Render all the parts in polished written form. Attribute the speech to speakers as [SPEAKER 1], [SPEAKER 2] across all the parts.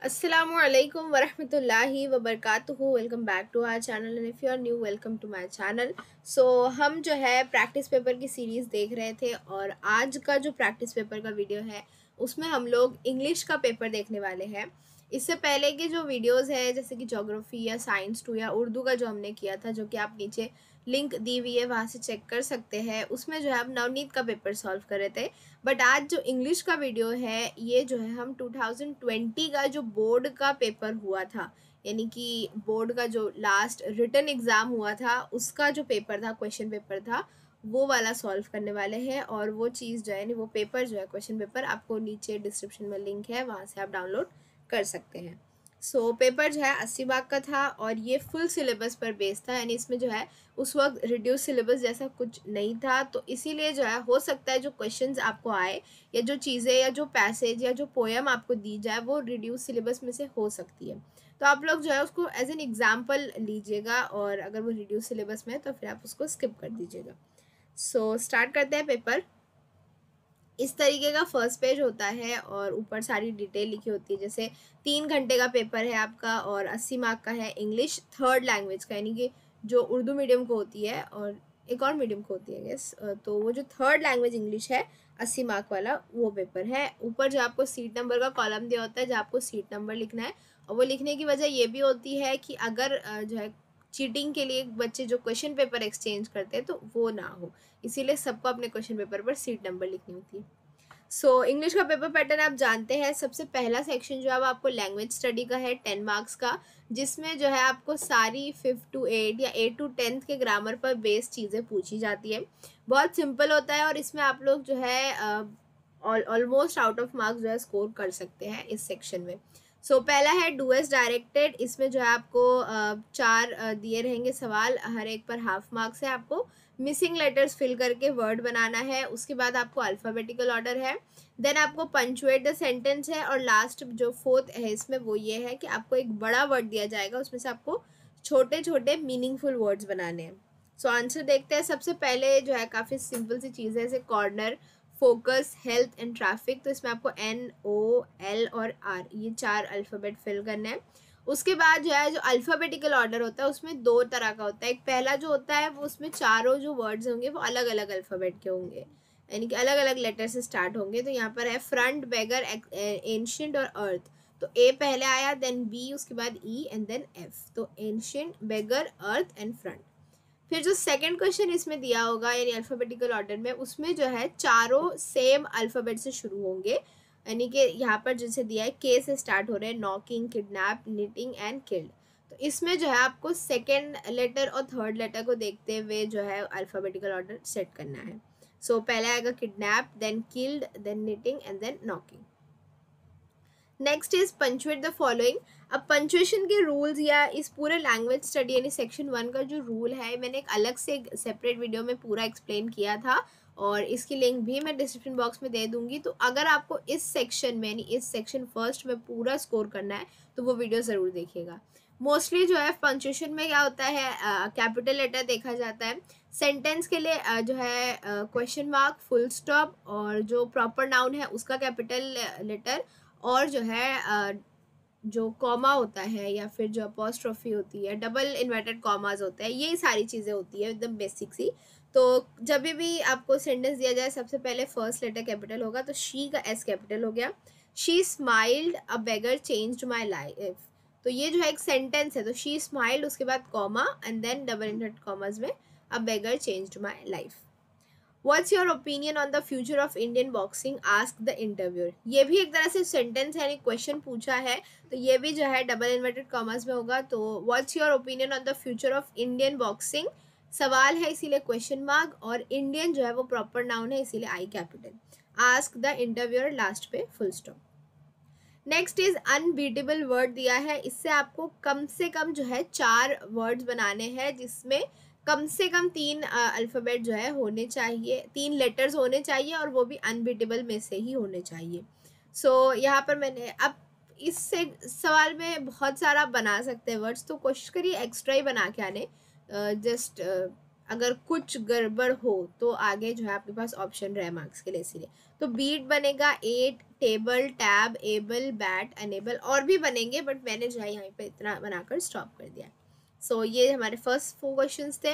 [SPEAKER 1] Assalamualaikum warahmatullahi wabarakatuh। Welcome back to our channel and if you are new welcome to my channel. हम जो है practice paper की series देख रहे थे और आज का जो प्रैक्टिस पेपर का वीडियो है उसमें हम लोग इंग्लिश का पेपर देखने वाले हैं। इससे पहले के जो वीडियोस है जैसे कि ज्योग्राफी या साइंस 2 या उर्दू का जो हमने किया था, जो कि आप नीचे लिंक दी हुई है वहाँ से चेक कर सकते हैं, उसमें जो है हम नवनीत का पेपर सॉल्व कर रहे थे। बट आज जो इंग्लिश का वीडियो है ये जो है हम 2020 का जो बोर्ड का पेपर हुआ था, यानी कि बोर्ड का जो लास्ट रिटन एग्ज़ाम हुआ था उसका जो पेपर था, क्वेश्चन पेपर था, वो वाला सॉल्व करने वाले हैं। और वो चीज़ जो है यानी वो पेपर जो है, क्वेश्चन पेपर, आपको नीचे डिस्क्रिप्शन में लिंक है, वहाँ से आप डाउनलोड कर सकते हैं। पेपर जो है 80 मार्क का था और ये फुल सिलेबस पर बेस्ड था, यानी इसमें जो है उस वक्त रिड्यूस सिलेबस जैसा कुछ नहीं था। तो इसीलिए जो है हो सकता है जो क्वेश्चंस आपको आए या जो चीज़ें या जो पैसेज या जो पोएम आपको दी जाए वो रिड्यूस सिलेबस में से हो सकती है। तो आप लोग जो है उसको एज एन एग्जाम्पल लीजिएगा और अगर वो रिड्यूस सिलेबस में है तो फिर आप उसको स्किप कर दीजिएगा। स्टार्ट करते हैं पेपर। इस तरीके का फर्स्ट पेज होता है और ऊपर सारी डिटेल लिखी होती है। जैसे 3 घंटे का पेपर है आपका और 80 मार्क का है इंग्लिश थर्ड लैंग्वेज का, यानी कि जो उर्दू मीडियम को होती है और एक और मीडियम को होती है गेस। तो वो जो थर्ड लैंग्वेज इंग्लिश है 80 मार्क वाला वो पेपर है। ऊपर जो आपको सीट नंबर का कॉलम दिया होता है, जहाँ आपको सीट नंबर लिखना है। और वो लिखने की वजह ये भी होती है कि अगर जो है चीटिंग के लिए बच्चे जो क्वेश्चन पेपर एक्सचेंज करते हैं तो वो ना हो, इसीलिए सबको अपने क्वेश्चन पेपर पर सीट नंबर लिखनी होती है। इंग्लिश का पेपर पैटर्न आप जानते हैं। सबसे पहला सेक्शन जो है वो आपको लैंग्वेज स्टडी का है 10 मार्क्स का, जिसमें जो है आपको सारी 5 to 8 या 8 to 10 के ग्रामर पर बेस्ड चीज़ें पूछी जाती है। बहुत सिंपल होता है और इसमें आप लोग जो है ऑलमोस्ट आउट ऑफ मार्क्स जो है स्कोर कर सकते हैं इस सेक्शन में। पहला है डू एस डायरेक्टेड। इसमें जो है आपको 4 दिए रहेंगे सवाल, हर एक पर हाफ मार्क्स है। आपको मिसिंग लेटर्स फिल करके वर्ड बनाना है। उसके बाद आपको अल्फ़ाबेटिकल ऑर्डर है। देन आपको पंचुएट द सेंटेंस है और लास्ट जो फोर्थ है इसमें वो ये है कि आपको एक बड़ा वर्ड दिया जाएगा, उसमें से आपको छोटे छोटे मीनिंगफुल वर्ड्स बनाने हैं। आंसर देखते हैं। सबसे पहले जो है काफ़ी सिंपल सी चीज़ है, जैसे corner, focus, health and traffic. तो इसमें आपको NO L और R ये 4 अल्फ़ाबेट फिल करने हैं। उसके बाद जो है जो अल्फ़ाबेटिकल ऑर्डर होता है उसमें 2 तरह का होता है। एक पहला जो होता है वो उसमें चारों जो वर्ड्स होंगे वो अलग अलग अल्फ़ाबेट के होंगे, यानी कि अलग अलग लेटर से स्टार्ट होंगे। तो यहाँ पर है फ्रंट, बेगर, एंशियंट और अर्थ। तो ए पहले आया, देन बी, उसके बाद ई एंड देन एफ। तो ancient, beggar, earth and front. फिर जो सेकंड क्वेश्चन इसमें दिया होगा यानी अल्फ़ाबेटिकल ऑर्डर में, उसमें जो है चारों सेम अल्फ़ाबेट से शुरू होंगे, यानी कि यहाँ पर जैसे दिया है के से स्टार्ट हो रहे हैं, knocking, kidnap, knitting and killed. तो इसमें जो है आपको सेकेंड लेटर और थर्ड लेटर को देखते हुए जो है अल्फ़ाबेटिकल ऑर्डर सेट करना है। पहला आएगा kidnap, then killed, then knitting and then knocking. Next is punctuate the following. अब पंचुएशन के रूल्स या इस पूरे लैंग्वेज स्टडी यानी सेक्शन 1 का जो रूल है मैंने एक अलग से सेपरेट वीडियो में पूरा एक्सप्लेन किया था और इसकी लिंक भी मैं डिस्क्रिप्शन बॉक्स में दे दूंगी। तो अगर आपको इस सेक्शन में यानी इस सेक्शन फर्स्ट में पूरा स्कोर करना है तो वो वीडियो ज़रूर देखिएगा। मोस्टली जो है पंचुएशन में क्या होता है, कैपिटल लेटर देखा जाता है। सेंटेंस के लिए जो है क्वेश्चन मार्क, फुल स्टॉप और जो प्रॉपर नाउन है उसका कैपिटल लेटर, और जो है जो कॉमा होता है या फिर जो अपॉस्ट्रोफी होती है, डबल इन्वर्टेड कॉमाज होते हैं, यही सारी चीज़ें होती है एकदम बेसिक सी। तो जब भी आपको सेंटेंस दिया जाए सबसे पहले फर्स्ट लेटर कैपिटल होगा, तो शी का एस कैपिटल हो गया। She smiled a beggar changed my life. तो ये जो है एक सेंटेंस है, तो शी स्माइल्ड, उसके बाद comma and then double inverted commas में a beggar changed my life. What's your opinion on the future of Indian boxing, ask the interviewer. ये भी एक तरह से सेंटेंस है यानी क्वेश्चन पूछा है, तो ये भी जो है डबल इन्वर्टेड कॉमर्स में होगा। तो what's your opinion on the future of Indian boxing, सवाल है इसीलिए क्वेश्चन मार्क, और इंडियन जो है वो प्रॉपर नाउन है इसीलिए I capital. Ask the interviewer last पे full stop. Next is unbeatable word दिया है। इससे आपको कम से कम जो है 4 वर्ड्स बनाने हैं, जिसमें कम से कम 3 अल्फ़ाबेट जो है होने चाहिए, 3 लेटर्स होने चाहिए और वो भी अनबीटेबल में से ही होने चाहिए। यहाँ पर मैंने अब इससे सवाल में बहुत सारा बना सकते हैं वर्ड्स, तो कोशिश करिए एक्स्ट्रा ही बना के आने। जस्ट अगर कुछ गड़बड़ हो तो आगे जो है आपके पास ऑप्शन रहे मार्क्स के लिए, इसीलिए। तो बीट बनेगा 8, table, tab, able, bat, enable, और भी बनेंगे बट मैंने जो है यहाँ पे इतना बनाकर स्टॉप कर दिया। सो ये हमारे फर्स्ट 4 क्वेश्चंस थे।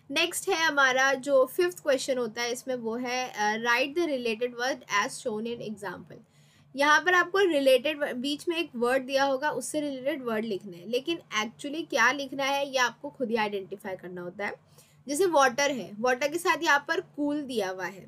[SPEAKER 1] नेक्स्ट है हमारा जो 5th क्वेश्चन होता है, इसमें वो है write the related word as shown in example. यहाँ पर आपको रिलेटेड बीच में एक वर्ड दिया होगा, उससे रिलेटेड वर्ड लिखने हैं, लेकिन एक्चुअली क्या लिखना है ये आपको खुद ही आइडेंटिफाई करना होता है। जैसे वाटर है, वाटर के साथ यहाँ पर कूल दिया हुआ है,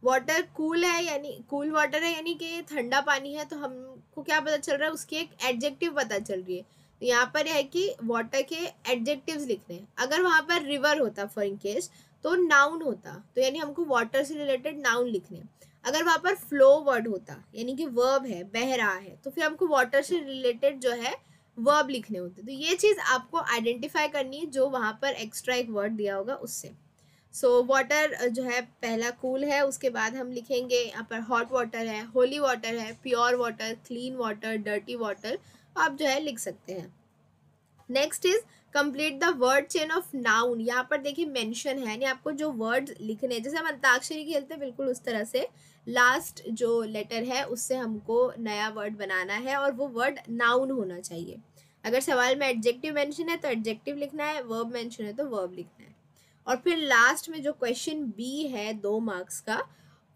[SPEAKER 1] वाटर कूल है यानी कूल वाटर है यानी कि ये ठंडा पानी है, तो हमको क्या पता चल रहा है, उसकी एक एडजेक्टिव पता चल रही है। तो यहाँ पर है कि वाटर के एडजेक्टिव्स लिखने हैं। अगर वहाँ पर रिवर होता फॉर इन केस तो नाउन होता, तो यानी हमको वाटर से रिलेटेड नाउन लिखने। अगर वहाँ पर फ्लो वर्ड होता यानी कि वर्ब है, बह रहा है, तो फिर हमको वाटर से रिलेटेड जो है वर्ब लिखने होते। तो ये चीज़ आपको आइडेंटिफाई करनी है जो वहाँ पर एक्स्ट्रा एक वर्ड दिया होगा उससे। सो वाटर जो है पहला कूल है, उसके बाद हम लिखेंगे यहाँ पर हॉट वाटर है, होली वाटर है, pure water, clean water, dirty water, आप जो है लिख सकते हैं। Next is complete the word chain of noun. यहाँ पर देखिए मेंशन है, यानी आपको जो वर्ड लिखने हैं, जैसे हम अंताक्षरी खेलते हैं बिल्कुल उस तरह से लास्ट जो लेटर है उससे हमको नया वर्ड बनाना है और वो वर्ड नाउन होना चाहिए। अगर सवाल में एडजेक्टिव मेंशन है तो एडजेक्टिव लिखना है, वर्ब मेंशन है तो वर्ब लिखना है। और फिर लास्ट में जो क्वेश्चन बी है 2 मार्क्स का,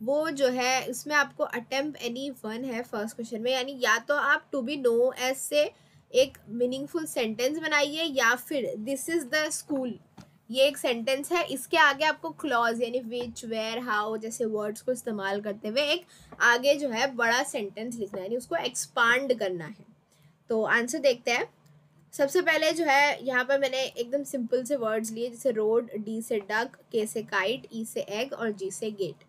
[SPEAKER 1] वो जो है इसमें आपको अटेम्प्ट एनी वन है फर्स्ट क्वेश्चन में, यानी या तो आप टू बी नो एज से एक मीनिंगफुल सेंटेंस बनाइए या फिर दिस इज द स्कूल, ये एक सेंटेंस है, इसके आगे आपको क्लॉज यानी विच, वेयर, हाउ जैसे वर्ड्स को इस्तेमाल करते हुए एक आगे जो है बड़ा सेंटेंस लिखना है, यानी उसको एक्सपांड करना है। तो आंसर देखते हैं। सबसे पहले जो है यहाँ पर मैंने एकदम सिंपल से वर्ड्स लिए, जैसे रोड, डी से डक, के से काइट, ई से एग और जी से गेट।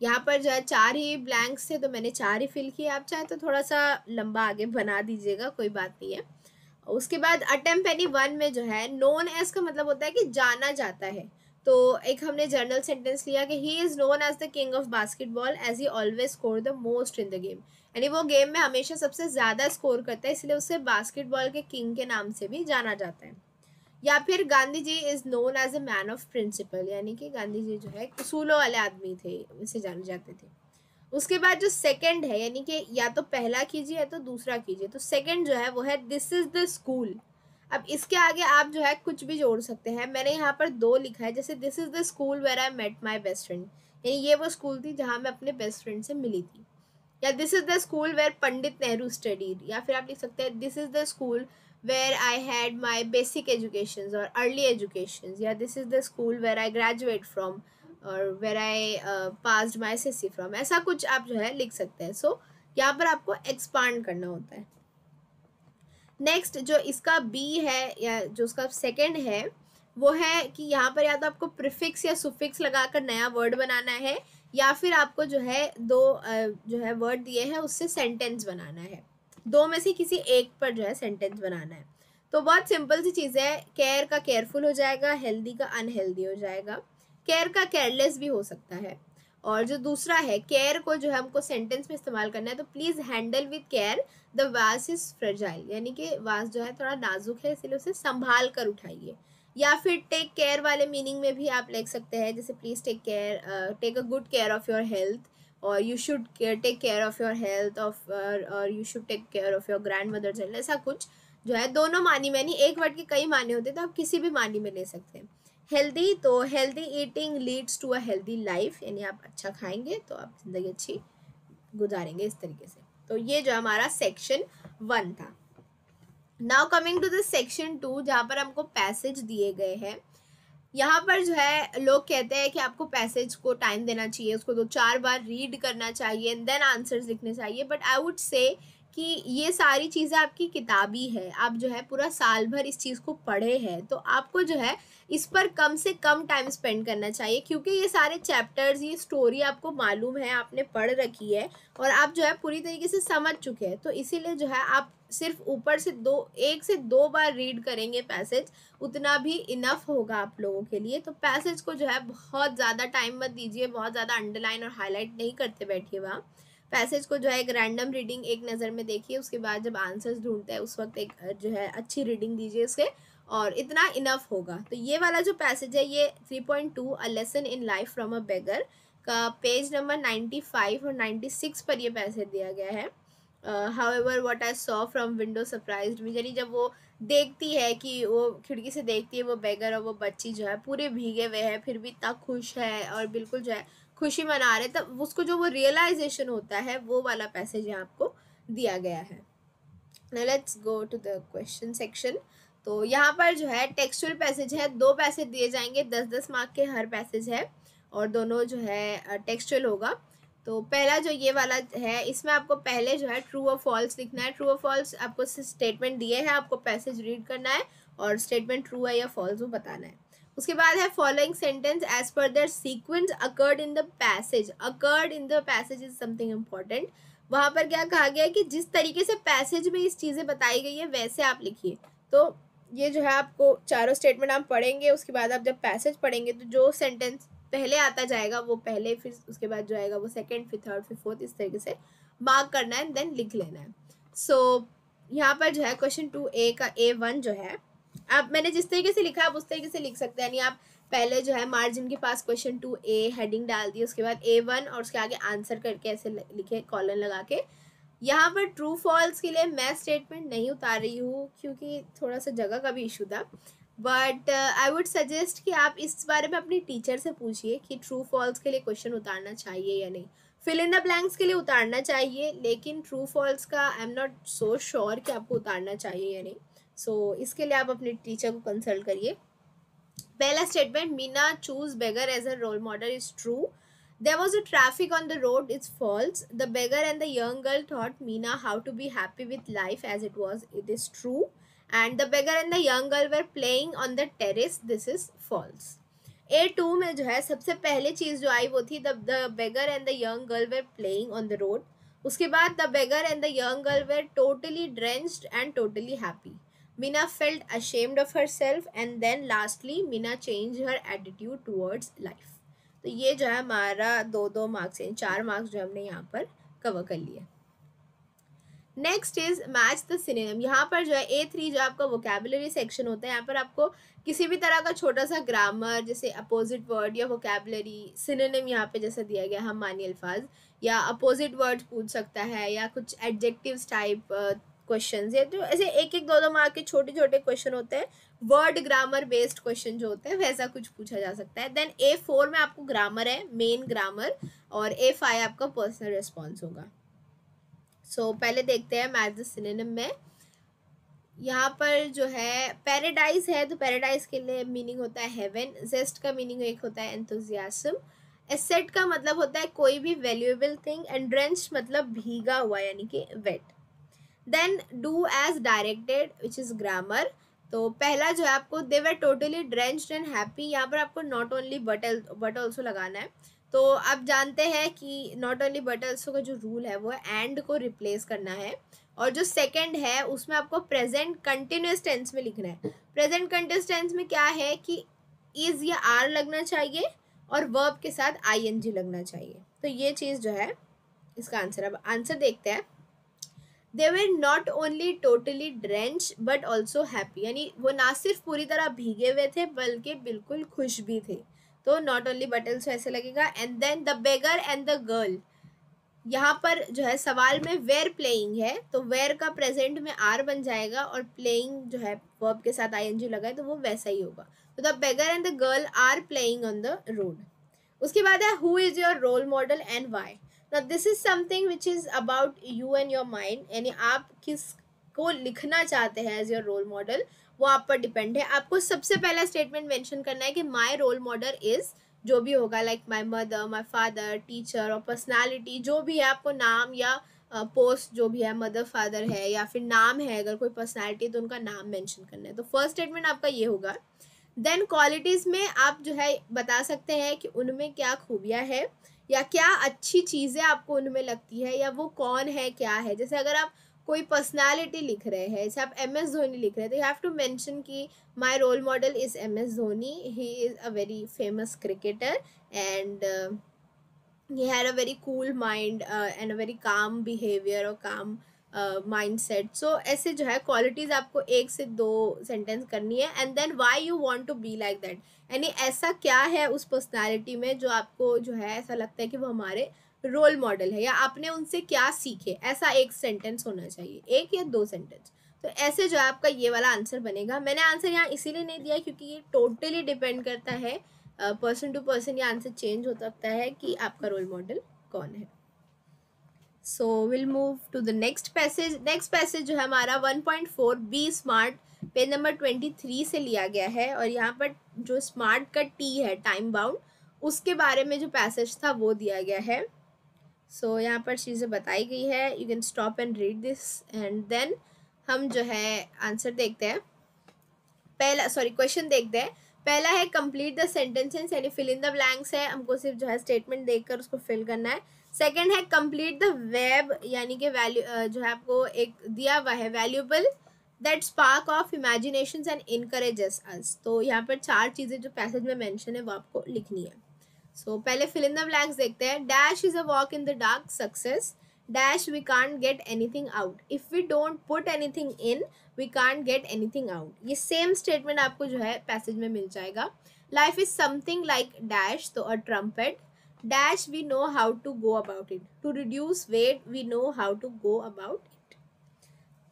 [SPEAKER 1] यहाँ पर जो है 4 ही ब्लैंक्स थे तो मैंने 4 ही फिल किए, आप चाहे तो थोड़ा सा लंबा आगे बना दीजिएगा, कोई बात नहीं है। उसके बाद अटेम्प्ट एनी वन में जो है नोन एज का मतलब होता है कि जाना जाता है, तो एक हमने जर्नल सेंटेंस लिया कि he is known as the king of basketball as he always score the most in the game, यानी वो गेम में हमेशा सबसे ज़्यादा स्कोर करता है, इसलिए उसे बास्केटबॉल के किंग के नाम से भी जाना जाता है। या फिर Gandhi ji is known as a man of principle, यानी कि गांधी जी जो है उसूलों वाले आदमी थे, इसे जाने जाते थे। उसके बाद जो सेकंड है, यानी कि या तो पहला कीजिए या तो दूसरा कीजिए, तो सेकंड जो है वो है दिस इज़ द स्कूल। अब इसके आगे आप जो है कुछ भी जोड़ सकते हैं, मैंने यहाँ पर 2 लिखा है, जैसे this is the school where I met my best friend, यानी ये वो स्कूल थी जहाँ मैं अपने बेस्ट फ्रेंड से मिली थी। या this is the school where Pandit Nehru studied, या फिर आप लिख सकते हैं this is the school where I had my basic education और अर्ली एजुकेशन, या this is the school where I graduate from और where I passed my SSC from, ऐसा कुछ आप जो है लिख सकते हैं। सो यहाँ पर आपको एक्सपांड करना होता है। नेक्स्ट जो इसका बी है या जो उसका सेकंड है वो है कि यहाँ पर या तो आपको प्रीफिक्स या सुफिक्स लगाकर नया वर्ड बनाना है, या फिर आपको जो है 2 जो है वर्ड दिए हैं उससे सेंटेंस बनाना है, 2 में से किसी एक पर जो है सेंटेंस बनाना है। तो बहुत सिंपल सी चीज़ है, केयर का केयरफुल हो जाएगा, हेल्दी का अनहेल्दी हो जाएगा, केयर का केयरलेस भी हो सकता है। और जो दूसरा है केयर को जो है हमको सेंटेंस में इस्तेमाल करना है, तो please handle with care the वास इज़ फ्रेजाइल, यानी कि वास जो है थोड़ा नाजुक है इसलिए उसे संभाल कर उठाइए। या फिर टेक केयर वाले मीनिंग में भी आप लिख सकते हैं, जैसे please take care, take a good care of your health, और you should take care of your health of, और you should take care of your grandmother's health, ऐसा कुछ जो है दोनों मानी में नहीं, एक वर्ड के कई माने होते हैं तो आप किसी भी मानी में ले सकते हैं। हेल्दी, तो healthy eating leads to a healthy life, यानी आप अच्छा खाएंगे तो आप ज़िंदगी अच्छी गुजारेंगे इस तरीके से। तो ये जो हमारा सेक्शन 1 था। Now coming to the section 2 जहाँ पर हमको पैसेज दिए गए हैं। यहाँ पर जो है लोग कहते हैं कि आपको पैसेज को टाइम देना चाहिए, उसको 2-4 बार रीड करना चाहिए एंड देन आंसर्स लिखने चाहिए, बट आई वुड से कि ये सारी चीज़ें आपकी किताबी है, आप जो है पूरा साल भर इस चीज़ को पढ़े हैं, तो आपको जो है इस पर कम से कम टाइम स्पेंड करना चाहिए, क्योंकि ये सारे चैप्टर्स, ये स्टोरी आपको मालूम है, आपने पढ़ रखी है और आप जो है पूरी तरीके से समझ चुके हैं, तो इसीलिए जो है आप सिर्फ ऊपर से 1 से 2 बार रीड करेंगे पैसेज, उतना भी इनफ होगा आप लोगों के लिए। तो पैसेज को जो है बहुत ज़्यादा टाइम मत दीजिए, बहुत ज़्यादा अंडरलाइन और हाईलाइट नहीं करते बैठिए वहाँ। पैसेज को जो है एक रैंडम रीडिंग एक नज़र में देखिए, उसके बाद जब आंसर्स ढूंढते हैं उस वक्त एक जो है अच्छी रीडिंग दीजिए उसके, और इतना इनफ होगा। तो ये वाला जो पैसेज है ये 3.2 a lesson in life from a beggar का पेज नंबर 95 और 96 पर ये पैसेज दिया गया है। However what I saw from window surprised me, यानी जब वो देखती है कि वो खिड़की से देखती है वो बेगर और वो बच्ची जो है पूरे भीगे हुए हैं फिर भी इतना खुश है और बिल्कुल जो है खुशी मना रहे, तब उसको जो वो रियलाइजेशन होता है वो वाला पैसेज यहाँ आपको दिया गया है। Now let's go to the question section। तो यहाँ पर जो है टेक्सचुअल पैसेज है, 2 पैसेज दिए जाएंगे, 10-10 मार्क के हर पैसेज है और दोनों जो है टेक्सचुअल होगा। तो पहला जो ये वाला है इसमें आपको पहले जो है ट्रू और फॉल्स लिखना है। ट्रू और फॉल्स आपको स्टेटमेंट दिए हैं, आपको पैसेज रीड करना है और स्टेटमेंट ट्रू है या फॉल्स वो बताना है। उसके बाद है following sentence as per their sequence occurred in the passage. Occurred in the passage is something important. वहाँ पर क्या कहा गया है कि जिस तरीके से पैसेज में इस चीज़ें बताई गई है वैसे आप लिखिए। तो ये जो है आपको चारों स्टेटमेंट आप पढ़ेंगे, उसके बाद आप जब पैसेज पढ़ेंगे तो जो सेंटेंस पहले आता जाएगा वो पहले, फिर उसके बाद जो आएगा वो सेकंड, फिर थर्ड, फिर फोर्थ, इस तरीके से मार्क करना है, देन लिख लेना है। सो यहाँ पर जो है क्वेश्चन 2A का A1 जो है, आप मैंने जिस तरीके से लिखा आप उस तरीके से लिख सकते हैं। यानी आप पहले जो है मार्जिन के पास क्वेश्चन 2A हेडिंग डाल दी, उसके बाद A1 और उसके आगे आंसर करके ऐसे लिखे कॉलन लगा के। यहाँ पर ट्रू फॉल्स के लिए मैं स्टेटमेंट नहीं उतार रही हूँ क्योंकि थोड़ा सा जगह का भी इशू था, बट आई वुड सजेस्ट कि आप इस बारे में अपनी टीचर से पूछिए कि ट्रू फॉल्स के लिए क्वेश्चन उतारना चाहिए या नहीं। फिल इन द ब्लैंक्स के लिए उतारना चाहिए, लेकिन ट्रू फॉल्स का I am not so sure कि आपको उतारना चाहिए या नहीं। सो इसके लिए आप अपने टीचर को कंसल्ट करिए। पहला statement, Meena choose beggar as a role model, is true. There was a traffic on the road, it's false. The beggar and the young girl taught Meena how to be happy with life as it was, it is true. And the beggar and the young girl were playing on the terrace, this is false. A2 में जो है सबसे पहले चीज़ जो आई वो थी the beggar and the young girl were playing on the road। उसके बाद the beggar and the young girl were totally drenched and totally happy. Meena felt ashamed of herself and then lastly Meena changed her attitude towards life। तो ये जो है हमारा 2-2 marks हैं, 4 marks जो हमने यहाँ पर कवर कर लिए। Next is match the synonym. यहाँ पर जो है A3 जो आपका वोकैबुलरी सेक्शन होता है, यहाँ पर आपको किसी भी तरह का छोटा सा ग्रामर जैसे अपोजिट वर्ड या वोकैबुलरी सिनोनिम यहाँ पे जैसा दिया गया हम मानी अल्फाज या अपोजिट वर्ड पूछ सकता है या कुछ एडजेक्टिव्स टाइप क्वेश्चंस, या जो ऐसे 1-1, 2-2 मार्क के छोटे छोटे क्वेश्चन होते हैं, वर्ड ग्रामर बेस्ड क्वेश्चन जो होते हैं वैसा कुछ पूछा जा सकता है। देन A4 में आपको ग्रामर है, मेन ग्रामर, और A5 आपका पर्सनल रिस्पॉन्स होगा। सो पहले देखते हैं मैच द सिनोनिम में। यहाँ पर जो है पैराडाइज है तो पैराडाइज के लिए मीनिंग होता है हेवन। जेस्ट का मीनिंग एक होता है एंथुजियाज्म। एसेट का मतलब होता है कोई भी वैल्यूएबल थिंग, एंड ड्रेंच मतलब भीगा हुआ यानी कि wet. Then do as directed which is grammar. तो पहला जो है आपको they were totally drenched and happy, यहाँ पर आपको नॉट ओनली बट ऑल्सो लगाना है। तो आप जानते हैं कि नॉट ओनली बट ऑल्सो का जो रूल है वो एंड को रिप्लेस करना है, और जो सेकंड है उसमें आपको प्रेजेंट कंटिन्यूस टेंस में लिखना है। प्रेजेंट कंटिन्यूस टेंस में क्या है कि इज या आर लगना चाहिए और वर्ब के साथ ING लगना चाहिए। तो ये चीज़ जो है इसका आंसर। अब आंसर देखते हैं। They were not only totally drenched but also happy, यानी वो ना सिर्फ पूरी तरह भीगे हुए थे बल्कि बिल्कुल खुश भी थे। तो not only but also ऐसे लगेगा। And then the beggar and the girl, यहाँ पर जो है सवाल में वेयर प्लेइंग है तो वेयर का प्रेजेंट में आर बन जाएगा और प्लेइंग जो है वर्ब के साथ ING लगा है तो वो वैसा ही होगा। तो the beggar and the girl are playing on the road। उसके बाद है who is your role model and why. Now this is something which is about you and your mind, यानी आप किसको लिखना चाहते हैं एज योर रोल मॉडल वो आप पर डिपेंड है। आपको सबसे पहला स्टेटमेंट मेंशन करना है कि माय रोल मॉडल इज जो भी होगा, like my mother, my father, teacher और पर्सनालिटी जो भी है, आपको नाम या पोस्ट जो भी है, मदर फादर है या फिर नाम है, अगर कोई पर्सनालिटी तो उनका नाम मेंशन करना है। तो फर्स्ट स्टेटमेंट आपका ये होगा। देन क्वालिटीज़ में आप जो है बता सकते हैं कि उनमें क्या खूबियाँ है या क्या अच्छी चीज़ें आपको उनमें लगती है या वो कौन है क्या है। जैसे अगर आप कोई पर्सनालिटी लिख रहे हैं, जैसे आप MS धोनी लिख रहे हैं तो यू हैव टू मेंशन कि my role model is MS Dhoni, he is a very famous cricketer and he had a very cool mind and a very calm behavior or calm mindset. So ऐसे जो है qualities आपको 1 से 2 sentence करनी है, and then why you want to be like that, यानी ऐसा क्या है उस पर्सनालिटी में जो आपको जो है ऐसा लगता है कि वो हमारे रोल मॉडल है, या आपने उनसे क्या सीखे, ऐसा एक सेंटेंस होना चाहिए, 1 या 2 सेंटेंस। तो ऐसे जो है आपका ये वाला आंसर बनेगा। मैंने आंसर यहाँ इसीलिए नहीं दिया क्योंकि ये टोटली डिपेंड करता है पर्सन टू पर्सन, ये आंसर चेंज हो सकता है कि आपका रोल मॉडल कौन है। So will move to the next passage. Next passage जो है हमारा 1.4 बी स्मार्ट, पेज नंबर 23 से लिया गया है, और यहाँ पर जो स्मार्ट का टी है, टाइम बाउंड, उसके बारे में जो पैसेज था वो दिया गया है। सो यहाँ पर चीज़ें बताई गई है, you can stop and read this, and then हम जो है आंसर देखते हैं। क्वेश्चन देखते हैं। पहला है कंप्लीट द सेंटेंसेस, यानी फिल इन द ब्लैंक्स है, हमको सिर्फ जो है स्टेटमेंट देखकर उसको फिल करना है। सेकंड है कंप्लीट द वेब, यानी कि वैल्यू जो है आपको एक दिया हुआ है, valuable that spark of imaginations and encourages us. तो यहाँ पर 4 चीज़ें जो पैसेज में मेंशन है वो आपको लिखनी है। सो पहले फिल इन द ब्लैंक्स देखते हैं। Dash is a walk in the dark, success dash we can't get anything out, if we don't put anything in we can't get anything out. ये सेम स्टेटमेंट आपको जो है passage में मिल जाएगा। Life is something like dash, तो a trumpet dash we know how to go about it, to reduce weight we know how to go about it.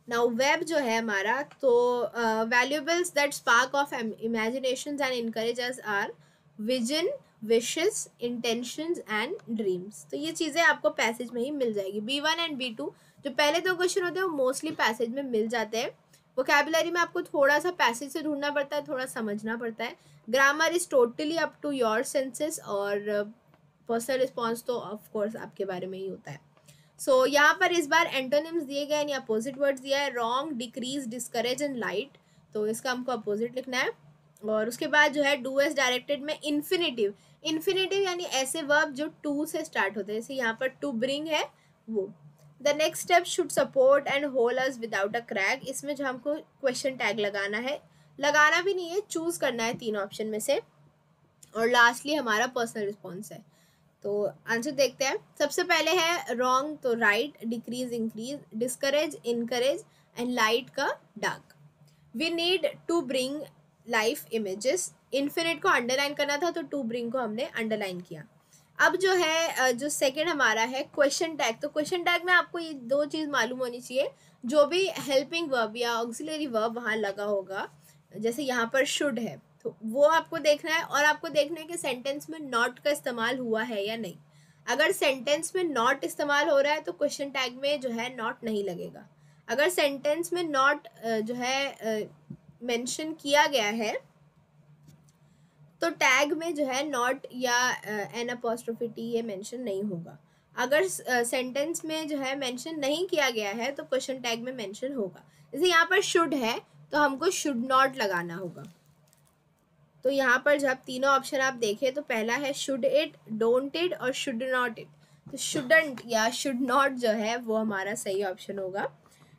[SPEAKER 1] Now वेब जो है हमारा, तो valuables that spark of imaginations and encourages are vision, wishes, intentions and dreams. तो ये चीज़ें आपको passage में ही मिल जाएगी। B1 एंड B2 जो पहले 2 क्वेश्चन होते हैं वो मोस्टली पैसेज में मिल जाते हैं। वोकैबुलरी में आपको थोड़ा सा पैसेज से ढूंढना पड़ता है, थोड़ा समझना पड़ता है। Grammar is totally up to your senses, और पर्सनल रिस्पॉन्स तो ऑफ कोर्स आपके बारे में ही होता है। सो यहाँ पर इस बार एंटोनिम्स दिए गए, यानी अपोजिट वर्ड्स दिया है। Wrong, decrease, discourage and light, तो इसका हमको अपोजिट लिखना है। और उसके बाद जो है डू एज डायरेक्टेड में इन्फिनेटिव, इन्फिनेटिव यानी ऐसे वर्ब जो टू से स्टार्ट होते हैं, जैसे यहाँ पर टू ब्रिंग है वो। The next step should support and hold us without a crack, इसमें जो हमको क्वेश्चन टैग लगाना है, लगाना भी नहीं है, चूज करना है 3 ऑप्शन में से। और लास्टली हमारा पर्सनल रिस्पॉन्स है। तो आंसर देखते हैं। सबसे पहले है रॉन्ग, तो right, decrease, increase, discourage, encourage and light का dark. We need to bring life images, infinite को अंडरलाइन करना था तो टू ब्रिंग को हमने अंडरलाइन किया। अब जो है जो सेकंड हमारा है क्वेश्चन टैग, तो क्वेश्चन टैग में आपको ये 2 चीज़ मालूम होनी चाहिए, जो भी हेल्पिंग वर्ब या ऑक्सिलरी वर्ब वहाँ लगा होगा, जैसे यहाँ पर शुड है तो वो आपको देखना है, और आपको देखना है कि सेंटेंस में नॉट का इस्तेमाल हुआ है या नहीं। अगर सेंटेंस में नॉट इस्तेमाल हो रहा है तो क्वेश्चन टैग में जो है नॉट नहीं लगेगा। अगर सेंटेंस में नॉट जो है मेंशन किया गया है तो टैग में जो है नॉट या एन अपोस्ट्रोफी टी ये मेंशन नहीं होगा। अगर सेंटेंस में जो है मेंशन नहीं किया गया है तो क्वेश्चन टैग में मेंशन होगा। जैसे यहाँ पर शुड है तो हमको शुड नॉट लगाना होगा। तो यहाँ पर जब तीनों ऑप्शन आप देखें तो पहला है शुड इट, डोंट इट और शुड नॉट इट, तो शुडंट या शुड नॉट जो है वो हमारा सही ऑप्शन होगा।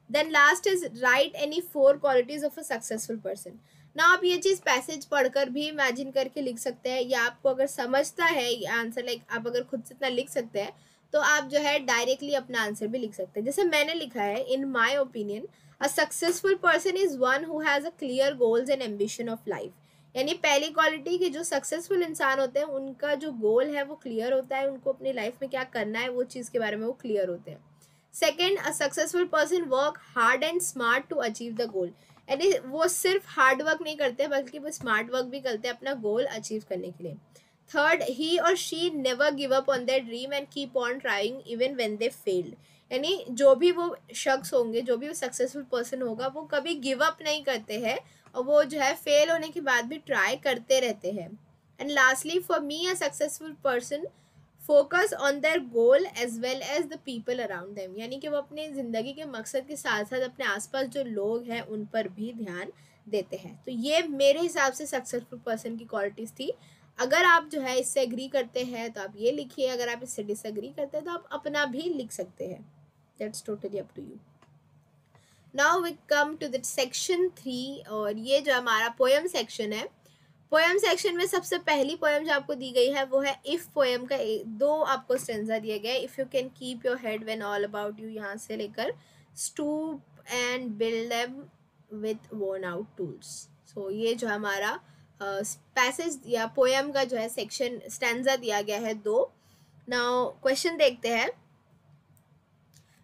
[SPEAKER 1] Then last is write any 4 qualities of a successful person. ना आप ये चीज़ पैसेज पढ़कर भी इमेजिन करके लिख सकते हैं, या आपको अगर समझता है ये आंसर, लाइक आप अगर खुद से इतना लिख सकते हैं तो आप जो है डायरेक्टली अपना आंसर भी लिख सकते हैं। जैसे मैंने लिखा है, in my opinion a successful person is one who has a clear goals and ambition of life. यानी पहली क्वालिटी कि जो सक्सेसफुल इंसान होते हैं उनका जो गोल है वो क्लियर होता है, उनको अपनी लाइफ में क्या करना है वो चीज़ के बारे में वो क्लियर होते हैं। Second, a successful person work hard and smart to achieve the goal, यानी वो सिर्फ हार्ड वर्क नहीं करते बल्कि वो स्मार्ट वर्क भी करते हैं अपना गोल अचीव करने के लिए। थर्ड, ही और she never give up on their dream and keep on trying even when they failed. यानी जो भी वो शख्स होंगे, जो भी वो सक्सेसफुल पर्सन होगा, वो कभी गिव अप नहीं करते हैं और वो जो है फेल होने के बाद भी ट्राई करते रहते हैं। And lastly, for me a successful person focus on their goal as well as the people around them, यानी कि वो अपने ज़िंदगी के मकसद के साथ साथ अपने आसपास जो लोग हैं उन पर भी ध्यान देते हैं। तो ये मेरे हिसाब से सक्सेसफुल पर्सन की क्वालिटीज़ थी। अगर आप जो है इससे एग्री करते हैं तो आप ये लिखिए, अगर आप इससे डिसएग्री करते हैं तो आप अपना भी लिख सकते हैं। That's totally up to you. Now we come to the section 3, और ये जो हमारा पोएम सेक्शन है। पोएम सेक्शन में सबसे पहली पोएम जो आपको दी गई है वो है इफ़ पोएम का 2 आपको स्टेंजा दिए गए। If you can keep your head when all about you, यहाँ से लेकर stoop and build them with worn out tools. So ये जो हमारा पैसेज या पोएम का जो है सेक्शन स्टैंजा दिया गया है 2. नाउ क्वेश्चन देखते हैं.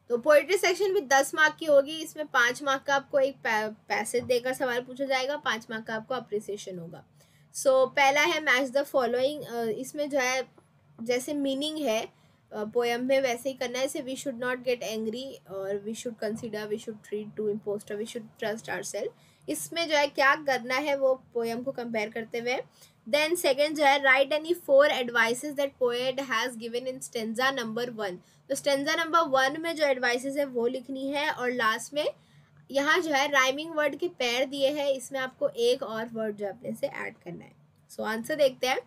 [SPEAKER 1] तो पोइट्री सेक्शन भी 10 मार्क की होगी. इसमें 5 मार्क का आपको एक पैसेज देकर सवाल पूछा जाएगा, 5 मार्क का आपको अप्रिसिएशन होगा. सो पहला है मैच द फॉलोइंग. इसमें जो है जैसे मीनिंग है पोएम में वैसे ही करना है. जैसे we should not get angry और we should consider, we should treat to impostor, we should trust ourselves. इसमें जो है क्या करना है वो पोएम को कंपेयर करते हुए. देन सेकंड जो है right any 4 advices that poet has given in stanza number 1. तो स्टेंजा नंबर 1 में जो एडवाइसेस है वो लिखनी है. और लास्ट में यहाँ जो है राइमिंग वर्ड के पेयर दिए हैं, इसमें आपको एक और वर्ड जो अपने से ऐड करना है. सो आंसर देखते हैं.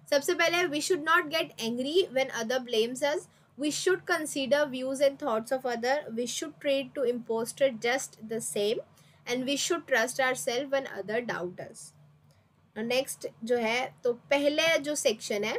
[SPEAKER 1] सबसे पहले we should not get angry when other blames us. We should consider views and thoughts of other. We should treat to impostor just the same and we should trust ourselves when other doubt us. Next जो है तो पहले जो section है,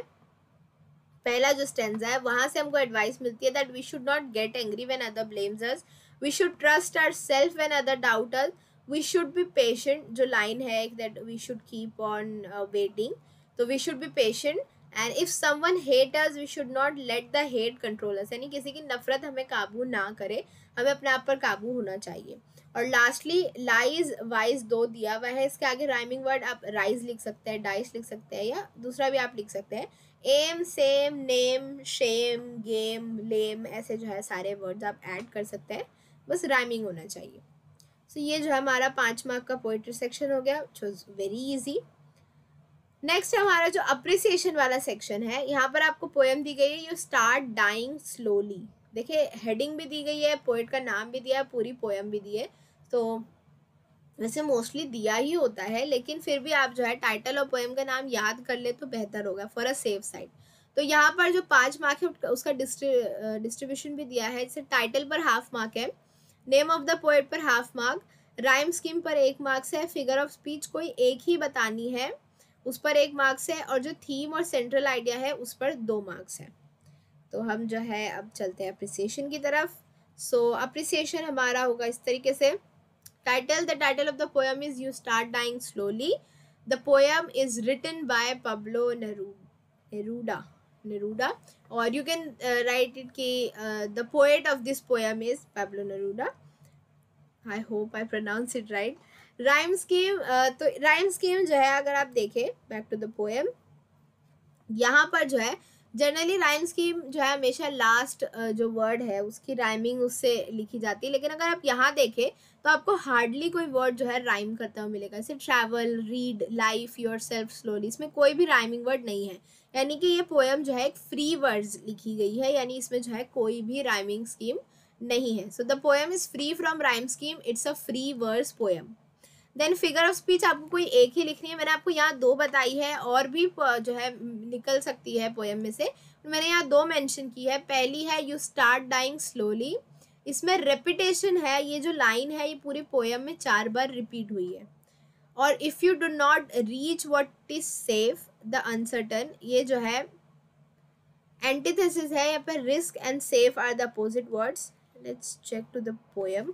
[SPEAKER 1] पहला जो stanza है वहां से हमको एडवाइस मिलती है that we should not get angry when other blames us. We should trust ourselves when other doubt us. We should be patient. जो लाइन है that we should keep on waiting. तो we should be patient and if someone hate us we should not let the hate control us. यानी किसी की नफरत हमें काबू ना करे, हमें अपने आप पर काबू होना चाहिए. और लास्टली लाइज वाइज 2 दिया हुआ है. इसके आगे राइमिंग वर्ड आप राइज लिख सकते हैं, डाइस लिख सकते हैं या दूसरा भी आप लिख सकते हैं. Aim, same, name, shame, game, lame, ऐसे जो है सारे वर्ड्स आप ऐड कर सकते हैं, बस राइमिंग होना चाहिए. सो ये जो है हमारा 5 मार्क का पोइट्री सेक्शन हो गया, which was very easy. Next हमारा जो अप्रिसिएशन वाला सेक्शन है, यहाँ पर आपको पोएम दी गई है यू स्टार्ट डाइंग स्लोली. देखिए हेडिंग भी दी गई है, पोएट का नाम भी दिया है, पूरी पोएम भी दी है. तो वैसे मोस्टली दिया ही होता है, लेकिन फिर भी आप जो है टाइटल और पोएम का नाम याद कर ले तो बेहतर होगा फॉर अ सेफ साइड. तो यहाँ पर जो 5 मार्क है उसका डिस्ट्रीब्यूशन भी दिया है. जैसे टाइटल पर हाफ मार्क है, नेम ऑफ द पोएट पर हाफ मार्क, राइम स्कीम पर 1 मार्क्स है, फिगर ऑफ स्पीच कोई एक ही बतानी है उस पर 1 मार्क्स है, और जो थीम और सेंट्रल आइडिया है उस पर 2 मार्क्स है. तो हम जो है अब चलते हैं अप्रिसिएशन की तरफ. सो अप्रिसिएशन हमारा होगा इस तरीके से. Title, the title of the poem is you start dying slowly. The poem is written by Pablo Neruda और यू कैन राइट इट कि the poet of this poem is Pablo Neruda. I hope I pronounce it right. Rhyme scheme, तो rhyme scheme जो है अगर आप देखें back to the poem, यहाँ पर जो है जनरली राइम स्कीम जो है हमेशा लास्ट जो वर्ड है उसकी राइमिंग उससे लिखी जाती है. लेकिन अगर आप यहाँ देखें तो आपको हार्डली कोई वर्ड जो है राइम करता हुआ मिलेगा. जैसे travel, read, life, your self, slowly, इसमें कोई भी राइमिंग वर्ड नहीं है. यानी कि ये पोएम जो है एक फ्री वर्ड्स लिखी गई है, यानी इसमें जो है कोई भी राइमिंग स्कीम नहीं है. So the poem is free from rhyme scheme, it's a free words poem. Then figure of speech आपको कोई एक ही लिखनी है. मैंने आपको यहाँ 2 बताई है, और भी जो है निकल सकती है पोएम में से. मैंने यहाँ 2 मेंशन की है. पहली है यू स्टार्ट डाइंग स्लोली. इसमें रेपिटेशन है, ये जो लाइन है ये पूरी पोएम में 4 बार रिपीट हुई है. और if you do not reach what is safe the uncertain, ये जो है एंटीथेसिस है. यहाँ पर risk and safe are the opposite words. Let's check to the poem.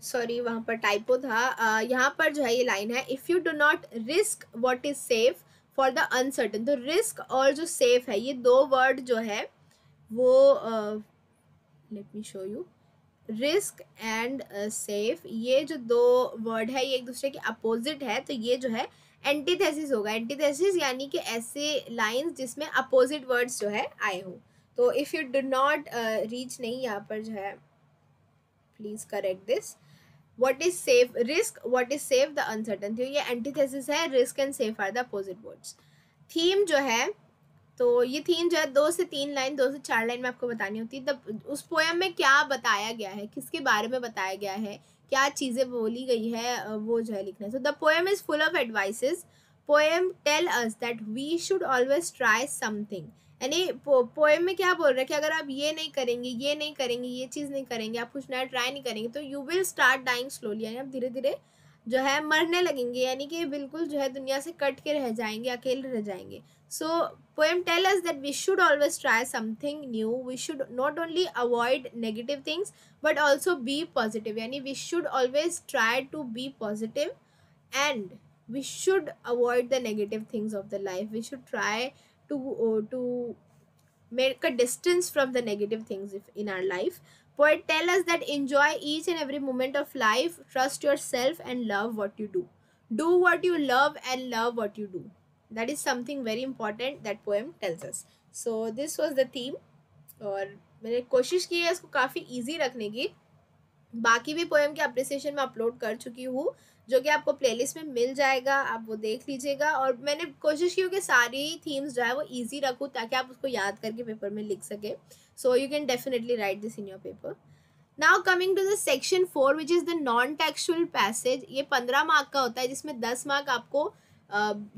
[SPEAKER 1] Sorry वहाँ पर टाइपो था. यहाँ पर जो है ये लाइन है if you do not risk what is safe for the uncertain. तो रिस्क और जो सेफ है ये 2 वर्ड जो है वो let me show you, risk and safe, ये जो 2 वर्ड है ये एक दूसरे के अपोजिट है. तो ये जो है एंटीथेसिस होगा. एंटीथेसिस यानी कि ऐसे लाइंस जिसमें अपोजिट वर्ड्स जो है आए हों. तो if you do not reach नहीं, यहाँ पर जो है please correct this. What is safe, risk, what is safe, the uncertain. तो ये एंटीथेसिस है, risk and safe are the opposite words. Theme जो है, तो ये थीम जो है 2 से 3 लाइन, 2 से 4 लाइन में आपको बतानी होती है. तब उस पोएम में क्या बताया गया है, किसके बारे में बताया गया है, क्या चीज़ें बोली गई है, वो जो है लिखना है. So the poem is full of advices. Poem tell us that we should always try something. यानी पोएम में क्या बोल रहे हैं कि अगर आप ये नहीं करेंगे, ये नहीं करेंगे, ये चीज़ नहीं करेंगे, आप कुछ नया ट्राई नहीं करेंगे तो you will start dying slowly. यानी आप धीरे धीरे जो है मरने लगेंगे, यानी कि बिल्कुल जो है दुनिया से कट के रह जाएंगे, अकेले रह जाएंगे. So poem tell us that we should always try something new. We should not only avoid negative things but also be positive. यानी we should always try to be positive and we should avoid the negative things of the life. We should try to make a distance from the negative things in our life. Poet tell us that enjoy each and every moment of life, trust yourself and love what you do. Do what you love and love what you do. That is something very important that poem tells us. So this was the theme. और मैंने कोशिश की है इसको काफ़ी easy रखने की. बाकी भी पोएम के अप्रिसिएशन में अपलोड कर चुकी हूँ, जो कि आपको प्लेलिस्ट में मिल जाएगा, आप वो देख लीजिएगा. और मैंने कोशिश की कि सारी थीम्स जो है वो इजी रखूँ ताकि आप उसको याद करके पेपर में लिख सके. So you can definitely write this in your paper. Now coming to the section 4 which is the non textual passage. ये 15 मार्क का होता है, जिसमें 10 मार्क आपको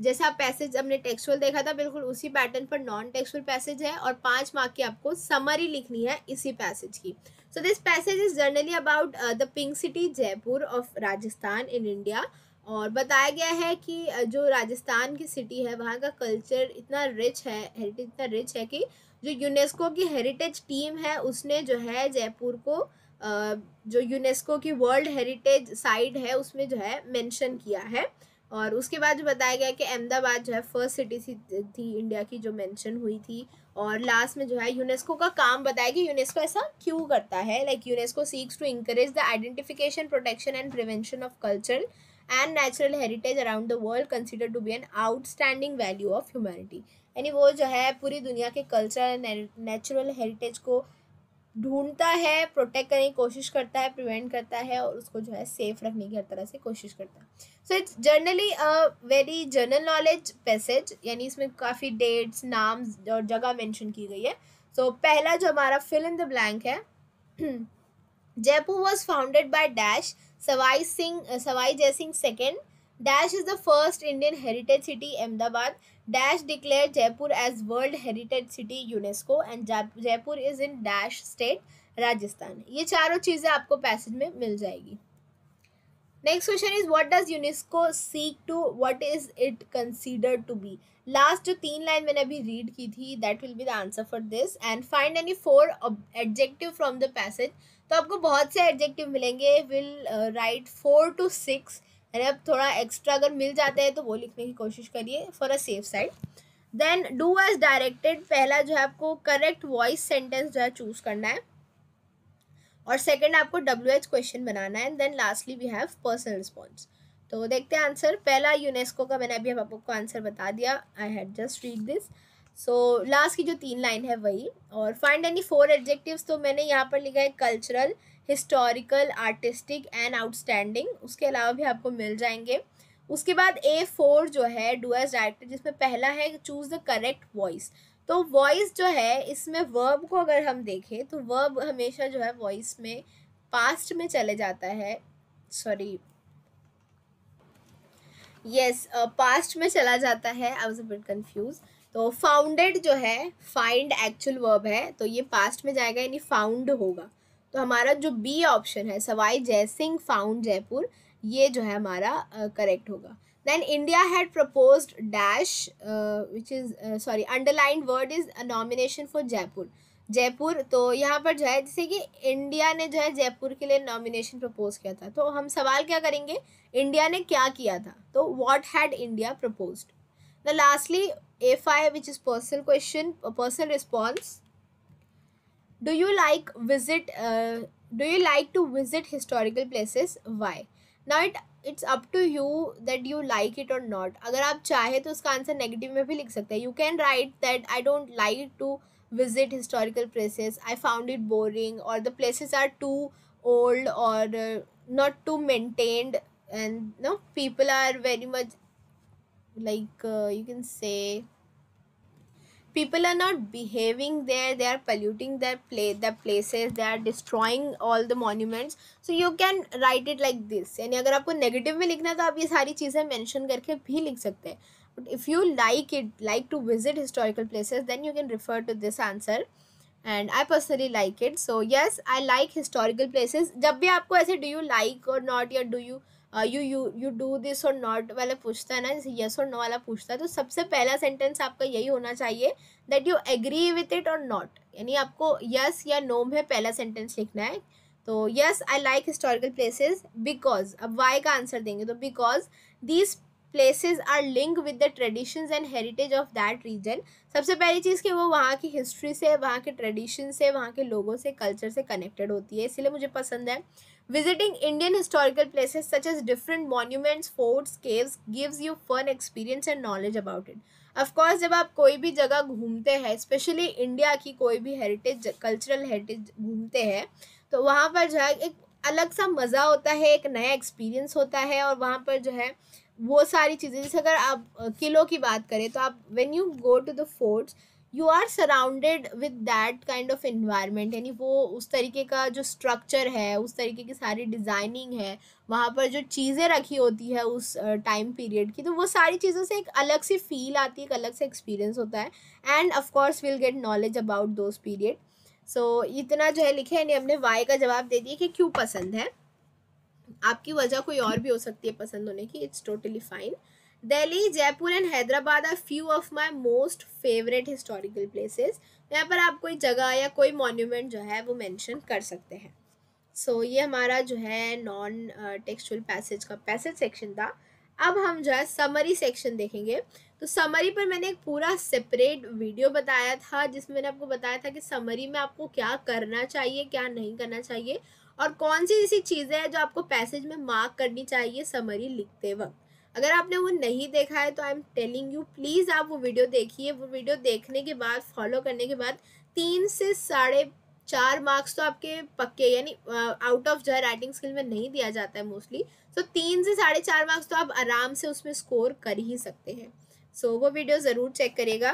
[SPEAKER 1] जैसा पैसेज हमने टेक्सुअल देखा था बिल्कुल उसी पैटर्न पर नॉन टेक्सुअल पैसेज है, और 5 मार्क की आपको समरी लिखनी है इसी पैसेज की. So this passage is generally about the pink city Jaipur of Rajasthan in India. और बताया गया है कि जो राजस्थान की सिटी है वहाँ का कल्चर इतना रिच है, हेरिटेज इतना रिच है कि जो यूनेस्को की हेरिटेज टीम है उसने जो है जयपुर को जो यूनेस्को की वर्ल्ड हेरिटेज साइट है उसमें जो है मेंशन किया है. और उसके बाद जो बताया गया कि अहमदाबाद जो है फर्स्ट सिटी थी इंडिया की जो मेंशन हुई थी. और लास्ट में जो है यूनेस्को का काम बताया कि यूनेस्को ऐसा क्यों करता है. Like UNESCO seeks to encourage the identification, protection and prevention of cultural and natural heritage around the world consider to be an outstanding value of humanity. यानी वो जो है पूरी दुनिया के कल्चर नेचुरल हेरिटेज को ढूंढता है, प्रोटेक्ट करने की कोशिश करता है, प्रिवेंट करता है और उसको जो है सेफ रखने की हर तरह से कोशिश करता है. So it's generally a very general knowledge passage, यानी इसमें काफ़ी डेट्स, नाम्स और जगह मेंशन की गई है. सो पहला जो हमारा फिल इन द ब्लैंक है, Jaipur was founded by dash Sawai Jai Singh second. Dash is the first Indian heritage city, Ahmedabad. Dash declared Jaipur as World Heritage City UNESCO and Jaipur is in Dash state, Rajasthan. ये चारों चीज़ें आपको passage में मिल जाएगी. Next question is what does UNESCO seek to, what is it considered to be? Last जो 3 line मैंने अभी read की थी that will be the answer for this. And find any 4 adjective from the passage. तो आपको बहुत से adjective मिलेंगे. Will write 4 to 6. यानी अब थोड़ा एक्स्ट्रा अगर मिल जाते हैं तो वो लिखने की कोशिश करिए for a safe side. Then do as directed. पहला जो है आपको करेक्ट वॉइस सेंटेंस जो है चूज करना है, और सेकंड आपको WH क्वेश्चन बनाना है. Then lastly we have personal response. तो देखते हैं आंसर. पहला यूनेस्को का मैंने अभी आपको आंसर बता दिया, I had just read this. So last की जो 3 लाइन है वही. और फाइंड एनी 4 एडजेक्टिव्स, तो मैंने यहाँ पर लिखा है cultural, historical, artistic and outstanding. उसके अलावा भी आपको मिल जाएंगे. उसके बाद A4 जो है डू एज डायरेक्टेड, जिसमें पहला है चूज द करेक्ट वॉइस. तो वॉइस जो है इसमें वर्ब को अगर हम देखें तो वर्ब हमेशा जो है वॉइस में पास्ट में चले जाता है, सॉरी यस पास्ट में चला जाता है. I was a bit confuse. तो फाउंडेड जो है फाइंड एक्चुअल वर्ब है तो ये पास्ट में जाएगा यानी फाउंड होगा. तो हमारा जो बी ऑप्शन है सवाई जय सिंह फाउंड जयपुर, ये जो है हमारा करेक्ट होगा. Then India had proposed dash which is sorry underlined word is nomination for Jaipur. तो यहाँ पर जो है जैसे कि इंडिया ने जो है जयपुर के लिए नॉमिनेशन प्रपोज किया था, तो हम सवाल क्या करेंगे, इंडिया ने क्या किया था. तो what had India proposed. The lastly A5 which is personal question, personal response. Do you like to visit historical places? Why? Now it's up to you that you like it or not. अगर आप चाहे तो उसका answer negative में भी लिख सकते हैं. You can write that I don't like to visit historical places. I found it boring, or the places are too old or not too maintained, and no people are very much like you can say people are not behaving there, they are polluting their places, they are destroying all the monuments. So you can write it like this. यानी अगर आपको negative में लिखना है तो आप ये सारी चीज़ें मेंशन करके भी लिख सकते हैं. But if you like to visit historical places then you can refer to this answer. And I personally like it. So yes, I like historical places. जब भी आपको ऐसे डू यू लाइक और नॉट, या do you you do this और not वाला पूछता है ना, जैसे यस और नो वाला पूछता है, तो सबसे पहला सेंटेंस आपका यही होना चाहिए that you agree with it और नॉट. यानी आपको यस या नो में पहला सेंटेंस लिखना है. तो yes, I like historical places because, अब वाई का आंसर देंगे तो because these places are link with the traditions and heritage of that region. सबसे पहली चीज़ कि वो वहाँ की हिस्ट्री से, वहाँ के ट्रेडिशन से, वहाँ के लोगों से, कल्चर से कनेक्टेड होती है, इसलिए मुझे पसंद है. Visiting Indian historical places such as different monuments, forts, caves gives you fun experience and knowledge about it. Of course जब आप कोई भी जगह घूमते हैं, स्पेशली इंडिया की कोई भी हेरिटेज, कल्चरल हेरिटेज घूमते हैं, तो वहाँ पर जो है एक अलग सा मज़ा होता है, एक नया एक्सपीरियंस होता है. और वहाँ पर जो है वो सारी चीज़ें, जैसे अगर आप किलों की बात करें तो आप when you go to the forts you are surrounded with that kind of environment. यानी वो उस तरीके का जो स्ट्रक्चर है, उस तरीके की सारी डिज़ाइनिंग है, वहाँ पर जो चीज़ें रखी होती है उस टाइम पीरियड की, तो वो सारी चीज़ों से एक अलग सी फील आती है, एक अलग से एक्सपीरियंस होता है. And of course will get knowledge about those period. So इतना जो है लिखे, यानी हमने वाई का जवाब दे दिया कि क्यों पसंद है. आपकी वजह कोई और भी हो सकती है पसंद होने की, it's totally fine. Delhi, Jaipur and Hyderabad are few of my most favourite historical places. यहाँ पर आप कोई जगह या कोई मॉन्यूमेंट जो है वो मेंशन कर सकते हैं. सो ये हमारा जो है नॉन टेक्सचुअल पैसेज का पैसेज सेक्शन था. अब हम जो है समरी सेक्शन देखेंगे. तो समरी पर मैंने एक पूरा सेपरेट वीडियो बताया था, जिसमें मैंने आपको बताया था कि समरी में आपको क्या करना चाहिए, क्या नहीं करना चाहिए, और कौन सी ऐसी चीज़ें हैं जो आपको पैसेज में मार्क करनी चाहिए समरी लिखते वक्त. अगर आपने वो नहीं देखा है तो I am telling you, please आप वो वीडियो देखिए. वो वीडियो देखने के बाद, फॉलो करने के बाद 3 से 4.5 मार्क्स तो आपके पक्के, यानी आउट ऑफ जो है राइटिंग स्किल में नहीं दिया जाता है मोस्टली. सो 3 से 4.5 मार्क्स तो आप आराम से उसमें स्कोर कर ही सकते हैं. सो वो वीडियो ज़रूर चेक करेगा.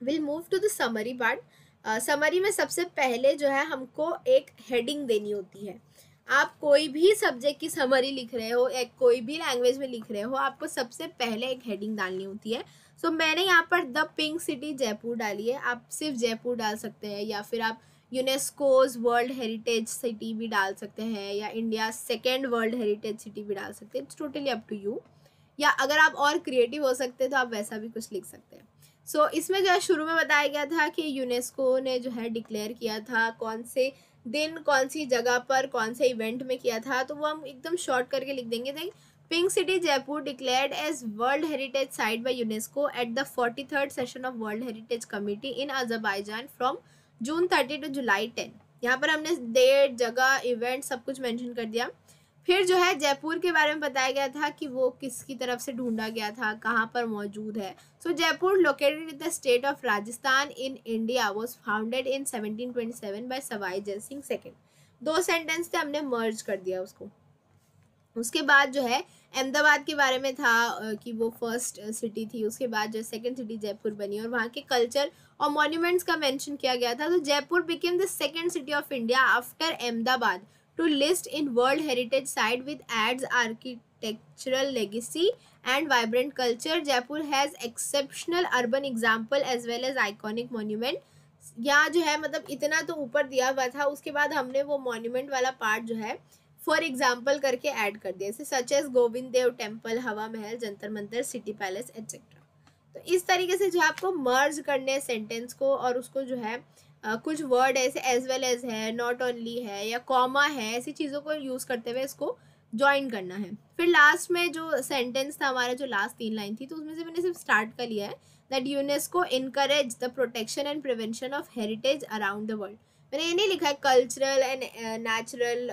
[SPEAKER 1] Will move to the summary part. Summary में सबसे पहले जो है हमको एक हेडिंग देनी होती है. आप कोई भी सब्जेक्ट की समरी लिख रहे हो, एक कोई भी लैंग्वेज में लिख रहे हो, आपको सबसे पहले एक हेडिंग डालनी होती है. सो मैंने यहाँ पर द पिंक सिटी जयपुर डाली है. आप सिर्फ जयपुर डाल सकते हैं, या फिर आप यूनेस्कोज वर्ल्ड हेरिटेज सिटी भी डाल सकते हैं, या India second world heritage city भी डाल सकते हैं. It's totally up to you. या अगर आप और क्रिएटिव हो सकते हैं तो आप वैसा भी कुछ लिख सकते हैं. सो इसमें जो है शुरू में बताया गया था कि यूनेस्को ने जो है डिक्लेयर किया था, कौन से दिन, कौन सी जगह पर, कौन से इवेंट में किया था, तो वो हम एकदम शॉर्ट करके लिख देंगे. देख, pink city Jaipur declared as world heritage site by UNESCO at the 43rd session of world heritage committee in Azerbaijan from June 30 to July 10. यहाँ पर हमने डेट, जगह, इवेंट सब कुछ मेंशन कर दिया. फिर जो है जयपुर के बारे में बताया गया था कि वो किसकी तरफ से ढूंढा गया था, कहाँ पर मौजूद है. So Jaipur located in the state of Rajasthan in India was founded in 1727 by Sawai Jai Singh second. 2 sentence थे, हमने मर्ज कर दिया उसको. उसके बाद जो है अहमदाबाद के बारे में था कि वो फर्स्ट सिटी थी. उसके बाद जो सेकंड सिटी जयपुर बनी और वहाँ के कल्चर और मॉन्यूमेंट्स का मेंशन किया गया था. तो Jaipur became the second city of India after Ahmedabad to list in World Heritage Site with adds architectural legacy and vibrant culture. Jaipur has exceptional urban example as well as iconic monument. यहाँ जो है मतलब इतना तो ऊपर दिया हुआ था, उसके बाद हमने वो मॉन्यूमेंट वाला पार्ट जो है फॉर एग्जाम्पल करके ऐड कर दिया, जैसे such as Govind Dev temple, हवा महल, Jantar Mantar, city palace etcetera. तो इस तरीके से जो है आपको मर्ज करने सेंटेंस को, और उसको जो है कुछ वर्ड ऐसे एज वेल एज है, नॉट ओनली है, या कॉमा है, ऐसी चीज़ों को यूज़ करते हुए इसको ज्वाइन करना है. फिर लास्ट में जो सेंटेंस था हमारा, जो लास्ट 3 लाइन थी, तो उसमें से मैंने सिर्फ स्टार्ट कर लिया है that UNESCO encourage the protection and prevention of heritage around the world. मैंने ये नहीं लिखा है cultural and natural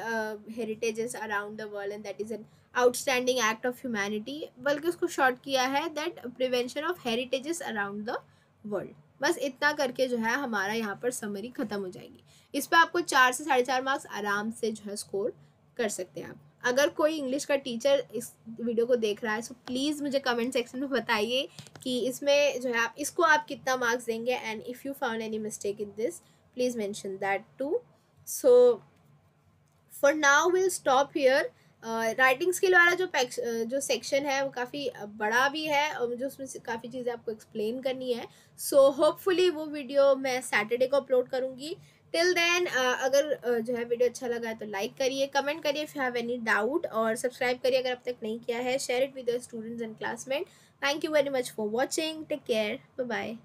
[SPEAKER 1] heritages around the world and that is an outstanding act of humanity, बल्कि उसको शॉर्ट किया है that prevention of heritages around the world. बस इतना करके जो है हमारा यहाँ पर समरी ख़त्म हो जाएगी. इस पर आपको 4 से 4.5 मार्क्स आराम से जो है स्कोर कर सकते हैं आप. अगर कोई इंग्लिश का टीचर इस वीडियो को देख रहा है सो प्लीज़ मुझे कमेंट सेक्शन में बताइए कि इसमें जो है आप इसको आप कितना मार्क्स देंगे, and if you found any mistake in this please mention that too. So for now will stop here. Writing skill वाला जो सेक्शन है वो काफ़ी बड़ा भी है और मुझे उसमें से काफ़ी चीज़ें आपको एक्सप्लेन करनी है। सो होपफुली वो वीडियो मैं सैटरडे को अपलोड करूँगी। टिल देन अगर जो है वीडियो अच्छा लगा है तो लाइक करिए, कमेंट करिए if you have any doubt, और सब्सक्राइब करिए अगर अब तक नहीं किया है। Share it with your students and classmate. Thank you very much for watching. Take care. Bye bye.